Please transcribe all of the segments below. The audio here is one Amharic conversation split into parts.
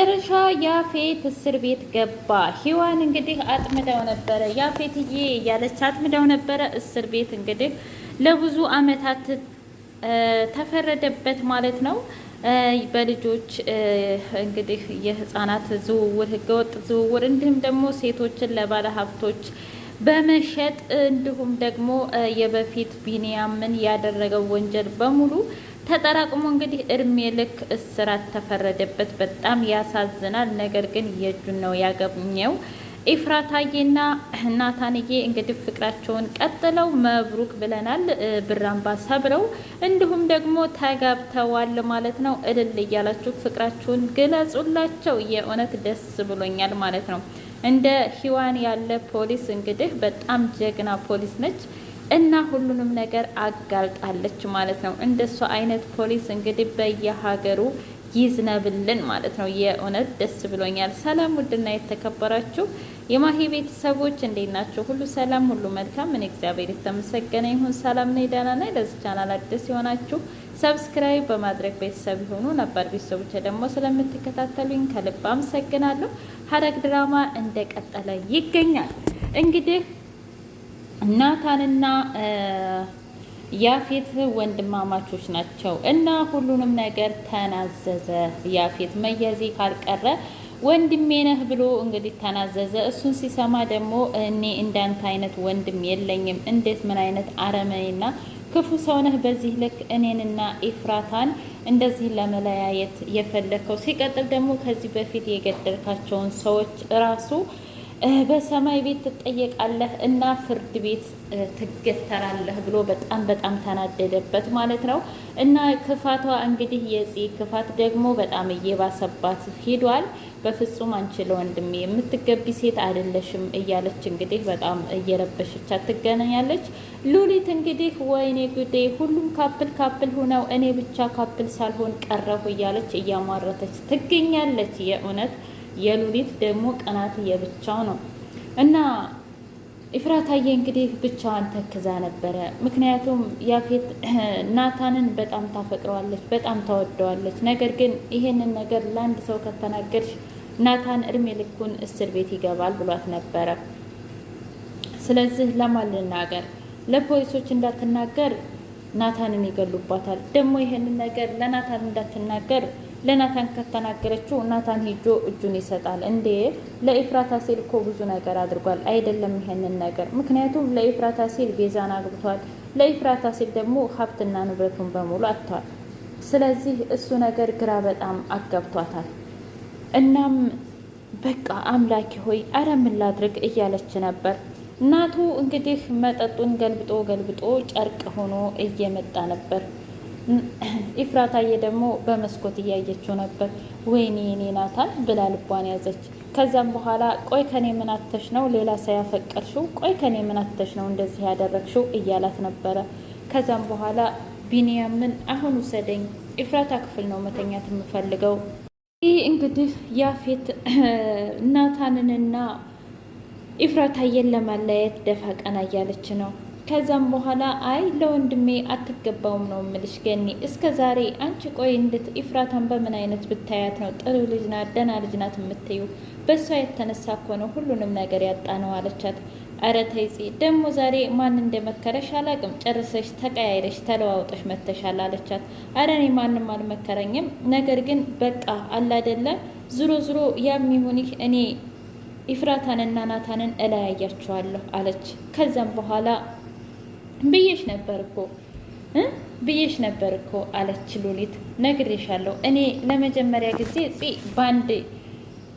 በመጨረሻ ያፌት እስር ቤት ገባ። ሂዋን እንግዲህ አጥምዳው ነበረ፣ ያፌትዬ ያለች አጥምዳው ነበረ። እስር ቤት እንግዲህ ለብዙ አመታት ተፈረደበት ማለት ነው። በልጆች እንግዲህ የህፃናት ዝውውር፣ ህገወጥ ዝውውር እንዲሁም ደግሞ ሴቶችን ለባለ ሀብቶች በመሸጥ እንዲሁም ደግሞ የበፊት ቢኒያምን ያደረገው ወንጀል በሙሉ ተጠራቅሞ እንግዲህ እድሜ ልክ እስራት ተፈረደበት። በጣም ያሳዝናል። ነገር ግን የእጁን ነው ያገኘው። ኢፍራታዬና ናታንዬ እንግዲህ ፍቅራቸውን ቀጥለው መብሩክ ብለናል። ብራምባ ሰብረው እንዲሁም ደግሞ ተጋብተዋል ማለት ነው። እልል እያላችሁ ፍቅራችሁን ግለጹላቸው። የእውነት ደስ ብሎኛል ማለት ነው። እንደ ሂዋን ያለ ፖሊስ እንግዲህ በጣም ጀግና ፖሊስ ነች እና ሁሉንም ነገር አጋልጣለች ማለት ነው። እንደሷ አይነት ፖሊስ እንግዲህ በየሀገሩ ይዝነብልን ማለት ነው። የእውነት ደስ ብሎኛል። ሰላም ውድና የተከበራችሁ የማሂ ቤተሰቦች እንዴት ናችሁ? ሁሉ ሰላም፣ ሁሉ መልካም። እኔ እግዚአብሔር የተመሰገነ ይሁን ሰላም ነኝ፣ ደህና ነኝ። ለዚህ ቻናል አዲስ የሆናችሁ ሰብስክራይብ በማድረግ ቤተሰብ ይሁኑ። ነባር ቤተሰቦች ደግሞ ስለምትከታተሉኝ ከልብ አመሰግናለሁ። ሐረግ ድራማ እንደቀጠለ ይገኛል። እንግዲህ ናታንና ያፌት ወንድማማቾች ናቸው እና ሁሉንም ነገር ተናዘዘ። ያፌት መያዜ ካልቀረ ወንድሜ ነህ ብሎ እንግዲህ ተናዘዘ። እሱን ሲሰማ ደግሞ እኔ እንዳንተ አይነት ወንድም የለኝም፣ እንዴት ምን አይነት አረመኔና ክፉ ሰው ነህ በዚህ ልክ እኔንና ኢፍራታን እንደዚህ ለመለያየት የፈለከው? ሲቀጥል ደግሞ ከዚህ በፊት የገደልካቸውን ሰዎች ራሱ በሰማይ ቤት ትጠየቃለህ እና ፍርድ ቤት ትገተራለህ ብሎ በጣም ተናደደበት ማለት ነው። እና ክፋቷ እንግዲህ የዚህ ክፋት ደግሞ በጣም እየባሰባት ሂዷል። በፍጹም አንቺ ለወንድሜ የምትገቢ ሴት አይደለሽም እያለች እንግዲህ በጣም እየረበሸቻት ትገናኛለች። ሉሊት እንግዲህ ወይኔ ጉዴ ሁሉም ካፕል ሆነው እኔ ብቻ ካፕል ሳልሆን ቀረሁ እያለች እያሟረተች ትገኛለች። የእውነት የሉሊት ደግሞ ቀናት የብቻው ነው እና ኢፍራታዬ እንግዲህ ብቻዋን ተክዛ ነበረ። ምክንያቱም ያፌት ናታንን በጣም ታፈቅረዋለች፣ በጣም ታወደዋለች። ነገር ግን ይሄንን ነገር ለአንድ ሰው ከተናገርሽ ናታን እድሜ ልኩን እስር ቤት ይገባል ብሏት ነበረ። ስለዚህ ለማን ልናገር? ለፖሊሶች እንዳትናገር ናታንን ይገሉባታል። ደግሞ ይሄንን ነገር ለናታን እንዳትናገር ለናታን ከተናገረችው ናታን ሂጆ እጁን ይሰጣል። እንዴ ለኢፍራታ ሲል እኮ ብዙ ነገር አድርጓል አይደለም ይሄንን ነገር። ምክንያቱም ለኢፍራታ ሲል ቤዛን አግብቷል፣ ለኢፍራታ ሲል ደግሞ ሀብትና ንብረቱን በሙሉ አጥቷል። ስለዚህ እሱ ነገር ግራ በጣም አጋብቷታል። እናም በቃ አምላኪ ሆይ አረ ምን ላድርግ እያለች ነበር። እናቱ እንግዲህ መጠጡን ገልብጦ ጨርቅ ሆኖ እየመጣ ነበር። ኢፍራታዬ ደግሞ በመስኮት እያየችው ነበር። ወይኔ የኔ ናታን ብላ ልቧን ያዘች። ከዛም በኋላ ቆይ ከኔ ምን አተሽ ነው ሌላ ሰው ያፈቀርሽው? ቆይ ከኔ ምን አተሽ ነው እንደዚህ ያደረግሽው? እያላት ነበረ። ከዛም በኋላ ቢኒያምን አሁን ውሰደኝ፣ ኢፍራታ ክፍል ነው መተኛት የምፈልገው። ይህ እንግዲህ ያፌት ናታንንና ኢፍራታዬን ለማለያየት ደፋ ቀና እያለች ነው። ከዛም በኋላ አይ ለወንድሜ አትገባውም ነው ምልሽ ገኒ፣ እስከ ዛሬ አንቺ ቆይ እንድት ኢፍራታን በምን አይነት ብታያት ነው ጥሩ ልጅ ናት ደህና ልጅ ናት የምትዩ? በእሷ የተነሳ እኮ ነው ሁሉንም ነገር ያጣ ነው አለቻት። አረ ተይ ደግሞ ዛሬ ማን እንደመከረሽ አላቅም፣ ጨርሰሽ ተቀያይረሽ ተለዋውጠሽ መተሻል አለቻት። አረ እኔ ማንም አልመከረኝም፣ ነገር ግን በቃ አላደለ ዝሮ ያም ይሁን ይህ እኔ ኢፍራታንና ናታንን እለያያቸዋለሁ አለች። ከዛም በኋላ ብዬሽ ነበር እኮ አለች ሉሊት። ነግሬሻለሁ እኔ ለመጀመሪያ ጊዜ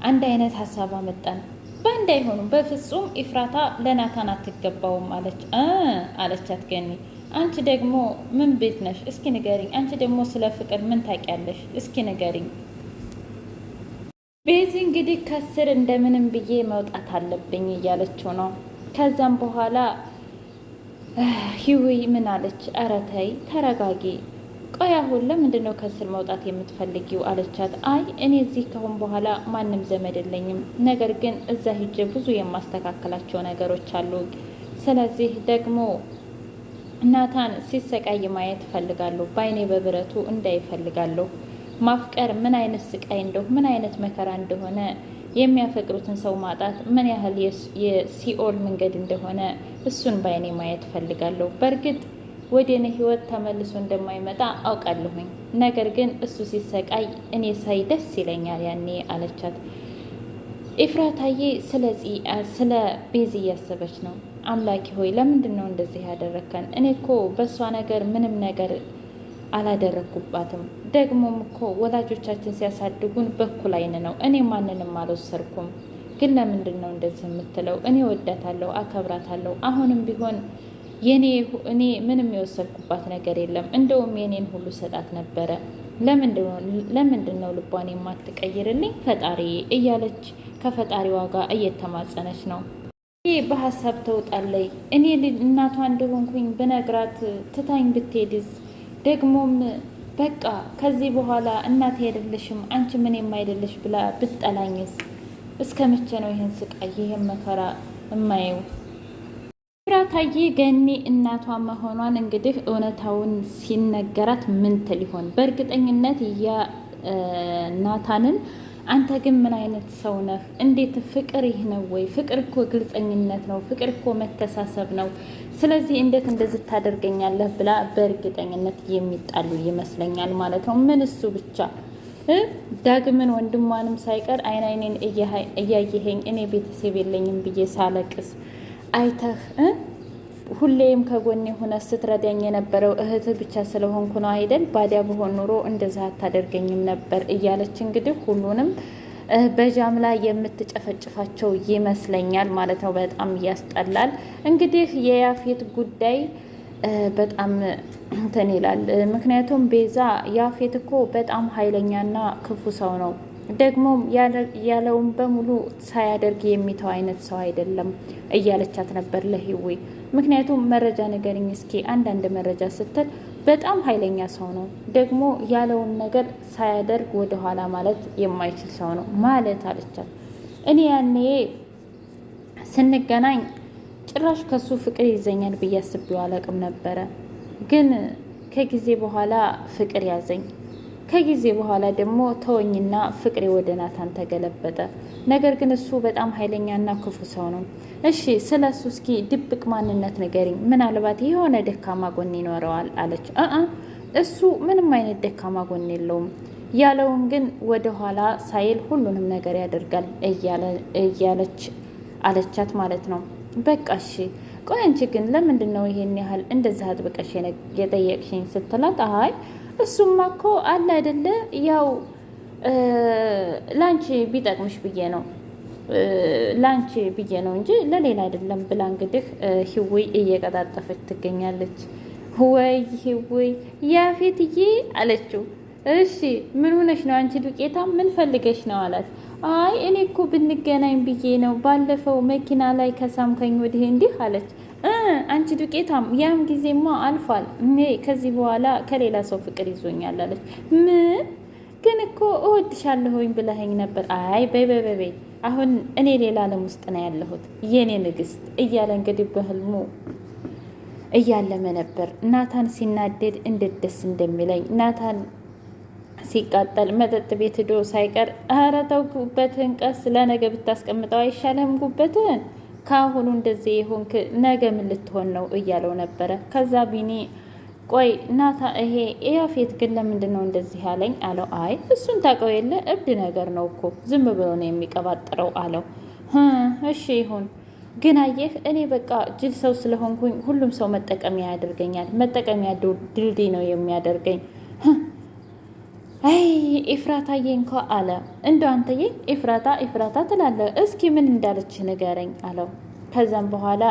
አንድ አይነት ሀሳብ አመጣን። በአንድ አይሆኑም በፍጹም ኢፍራታ ለናታን አትገባውም አለቻት ገኒ። አንቺ ደግሞ ምን ቤት ነሽ እስኪ ንገሪኝ። አንቺ ደግሞ ስለ ፍቅር ምን ታውቂያለሽ? እስኪ ንገሪኝ። ቤዚ እንግዲህ ከስር እንደምንም ብዬ መውጣት አለብኝ እያለችው ነው። ከዛም በኋላ ሂዊ ምን አለች? ኧረ ተይ ተረጋጊ። ቆይ አሁን ለምንድን ነው ከስር መውጣት የምትፈልጊው አለቻት። አይ እኔ እዚህ ከአሁን በኋላ ማንም ዘመድ የለኝም፣ ነገር ግን እዛ ሂጄ ብዙ የማስተካከላቸው ነገሮች አሉ። ስለዚህ ደግሞ ናታን ሲሰቃይ ማየት እፈልጋለሁ፣ በአይኔ በብረቱ እንዳይፈልጋለሁ። ማፍቀር ምን አይነት ስቃይ እንደው ምን አይነት መከራ እንደሆነ የሚያፈቅሩትን ሰው ማጣት ምን ያህል የሲኦል መንገድ እንደሆነ እሱን በአይኔ ማየት ፈልጋለሁ። በእርግጥ ወደ እኔ ህይወት ተመልሶ እንደማይመጣ አውቃለሁኝ። ነገር ግን እሱ ሲሰቃይ እኔ ሳይ ደስ ይለኛል ያኔ አለቻት። ኤፍራታዬ ስለ ቤዚ እያሰበች ነው። አምላኪ ሆይ ለምንድን ነው እንደዚህ ያደረከን? እኔ እኮ በእሷ ነገር ምንም ነገር አላደረግኩባትም። ደግሞም እኮ ወላጆቻችን ሲያሳድጉን በኩል አይን ነው። እኔ ማንንም አልወሰድኩም። ግን ለምንድን ነው እንደዚህ የምትለው? እኔ ወዳታለሁ፣ አከብራታለሁ። አሁንም ቢሆን እኔ ምንም የወሰድኩባት ነገር የለም። እንደውም የኔን ሁሉ ሰጣት ነበረ። ለምንድን ነው ልቧን የማትቀይርልኝ ፈጣሪ እያለች ከፈጣሪዋ ጋር እየተማጸነች ነው። ይህ በሀሳብ ተውጣለይ። እኔ እናቷ እንደሆንኩኝ ብነግራት ትታኝ ብትሄድስ? ደግሞም በቃ ከዚህ በኋላ እናቴ አይደለሽም አንቺ ምን የማይደለሽ ብላ ብትጠላኝስ? እስከ መቼ ነው ይህን ስቃይ ይህን መከራ እማየው? ኤፍራታዬ ገኒ እናቷ መሆኗን እንግዲህ እውነታውን ሲነገራት ምን ትል ይሆን? በእርግጠኝነት ናታንን አንተ ግን ምን አይነት ሰው ነህ? እንዴት ፍቅር ይህ ነው ወይ? ፍቅር እኮ ግልጸኝነት ነው። ፍቅር እኮ መተሳሰብ ነው። ስለዚህ እንዴት እንደዚህ ታደርገኛለህ ብላ በእርግጠኝነት የሚጣሉ ይመስለኛል ማለት ነው። ምን እሱ ብቻ ዳግምን ወንድሟንም ሳይቀር አይኔን እያየኸኝ እኔ ቤተሰብ የለኝም ብዬ ሳለቅስ አይተህ ሁሌም ከጎኔ ሆነ ስትረዳኝ የነበረው እህትህ ብቻ ስለሆንኩ ነው አይደል? ባዲያ በሆን ኑሮ እንደዛ አታደርገኝም ነበር እያለች እንግዲህ ሁሉንም በጃምላ የምትጨፈጭፋቸው ይመስለኛል ማለት ነው። በጣም ያስጠላል። እንግዲህ የያፌት ጉዳይ በጣም እንትን ይላል። ምክንያቱም ቤዛ ያፌት እኮ በጣም ኃይለኛና ክፉ ሰው ነው። ደግሞም ያለውን በሙሉ ሳያደርግ የሚተው አይነት ሰው አይደለም እያለቻት ነበር ለህዌ። ምክንያቱም መረጃ ንገሪኝ እስኪ አንዳንድ መረጃ ስትል በጣም ኃይለኛ ሰው ነው። ደግሞ ያለውን ነገር ሳያደርግ ወደኋላ ማለት የማይችል ሰው ነው ማለት አለቻት። እኔ ያኔ ስንገናኝ ጭራሽ ከሱ ፍቅር ይዘኛል ብዬ አስቤው አላቅም ነበረ። ግን ከጊዜ በኋላ ፍቅር ያዘኝ። ከጊዜ በኋላ ደግሞ ተወኝና ፍቅሬ ወደ ናታን ተገለበጠ። ነገር ግን እሱ በጣም ኃይለኛና ክፉ ሰው ነው። እሺ ስለ እሱ እስኪ ድብቅ ማንነት ንገሪኝ፣ ምናልባት የሆነ ደካማ ጎን ይኖረዋል አለች። እሱ ምንም አይነት ደካማ ጎን የለውም፣ ያለውን ግን ወደኋላ ሳይል ሁሉንም ነገር ያደርጋል እያለች አለቻት ማለት ነው። በቃ እሺ ቆይ አንቺ ግን ለምንድን ነው ይሄን ያህል እንደዚህ አጥብቀሽ የጠየቅሽኝ ስትላት፣ አይ እሱማ እኮ አለ አይደለ ያው ላንቺ ቢጠቅምሽ ብዬ ነው ላንቺ ብዬ ነው እንጂ ለሌላ አይደለም ብላ እንግዲህ ህውይ እየቀጣጠፈች ትገኛለች። ወይ ህውይ ያፌትዬ አለችው። እሺ ምን ሆነሽ ነው አንቺ ዱቄታ? ምን ፈልገሽ ነው አላት። አይ እኔ እኮ ብንገናኝ ብዬ ነው፣ ባለፈው መኪና ላይ ከሳምከኝ ወዲህ እንዲህ አለች። አንቺ ዱቄታም ያም ጊዜማ አልፏል። እኔ ከዚህ በኋላ ከሌላ ሰው ፍቅር ይዞኛል አለች። ምን ግን እኮ እወድሻለሁኝ ብለኸኝ ነበር። አይ በይ አሁን እኔ ሌላ ዓለም ውስጥ ነው ያለሁት የኔ ንግስት እያለ እንግዲህ በህልሙ እያለመ ነበር። ናታን ሲናደድ እንዴት ደስ እንደሚለኝ ናታን ሲቃጠል መጠጥ ቤት ሄዶ ሳይቀር ኧረ ተው ጉበትህን ቀስ ለነገ ብታስቀምጠው አይሻልም? ጉበትህን ከአሁኑ እንደዚህ የሆንክ ነገ ምን ልትሆን ነው እያለው ነበረ። ከዛ ቢኒ ቆይ ናታ ይሄ ያፌት ግን ለምንድን ነው እንደዚህ ያለኝ አለው። አይ እሱን ታውቀው የለ እብድ ነገር ነው እኮ ዝም ብሎ ነው የሚቀባጥረው አለው። እሺ ይሁን ግን አየህ እኔ በቃ ጅል ሰው ስለሆንኩኝ ሁሉም ሰው መጠቀሚያ ያደርገኛል። መጠቀሚያ ድልድይ ነው የሚያደርገኝ። አይ ኤፍራታዬ እንኳ አለ። እንደው አንተዬ ኤፍራታ ትላለህ፣ እስኪ ምን እንዳለች ንገረኝ አለው። ከዛም በኋላ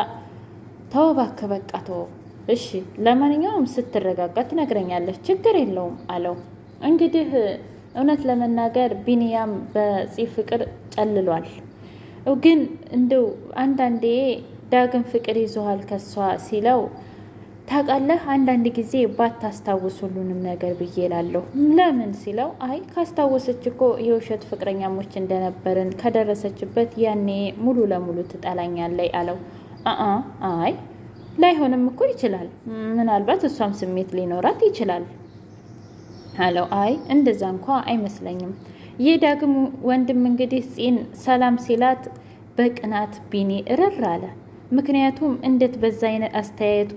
ተው እባክህ በቃ ተው እሺ፣ ለማንኛውም ስትረጋጋ ትነግረኛለች፣ ችግር የለውም አለው። እንግዲህ እውነት ለመናገር ቢንያም በፂ ፍቅር ጨልሏል። ግን እንደው አንዳንዴ ዳግም ፍቅር ይዞሃል ከሷ ሲለው ታውቃለህ አንዳንድ ጊዜ ባታስታውስ ሁሉንም ነገር ብዬ እላለሁ። ለምን ሲለው አይ ካስታወሰች እኮ የውሸት ፍቅረኛሞች እንደነበርን ከደረሰችበት ያኔ ሙሉ ለሙሉ ትጠላኛለይ አለው። አይ ላይሆንም እኮ ይችላል። ምናልባት እሷም ስሜት ሊኖራት ይችላል። አለው። አይ እንደዛ እንኳ አይመስለኝም። የዳግም ወንድም እንግዲህ ፂን ሰላም ሲላት በቅናት ቢኒ እርር አለ። ምክንያቱም እንዴት በዛ አይነት አስተያየት